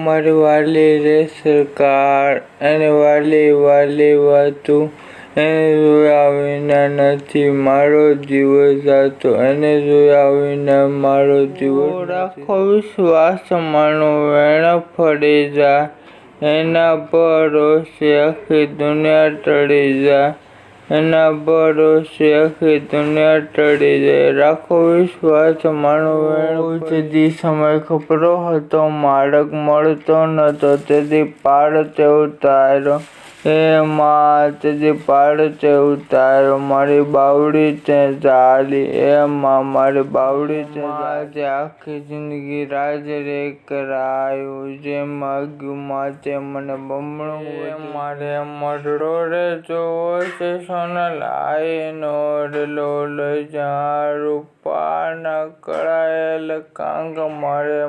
મારી વાલી રે સરકાર, એને વાલી વાલી વાતું, એને જોયા વિના નથી મારો દિવસ જાતો, એને જોયા વિના મારો દિવસ રાખો વિશ્વાસ, માનું વેણ ફળી જા, એના ભરોસે આખી દુનિયા ટળી જાય, એના ભરોસે આખી દુનિયા ટળી જાય. રાખો વિશ્વાસ, માનું વેણ તેથી સમય ખપરો હતો, માર્ગ મળતો નતો, તેથી પાળ તે ઉતાર્યો. માં તેથી પાળ તે ઉતાર્યો, મારી બાવડી તે ઝાલી. માં મારી બાવડી તે ઝાલી. આખી જિંદગી રાજ રે કરાયું, જે માગ્યું માં તે મને બમણું. મારે મરડો રે જોવો છે સોનલ, આઈનો ઓઢલો લઈ જા, રૂપાના કળાયેલ કાંગ મારે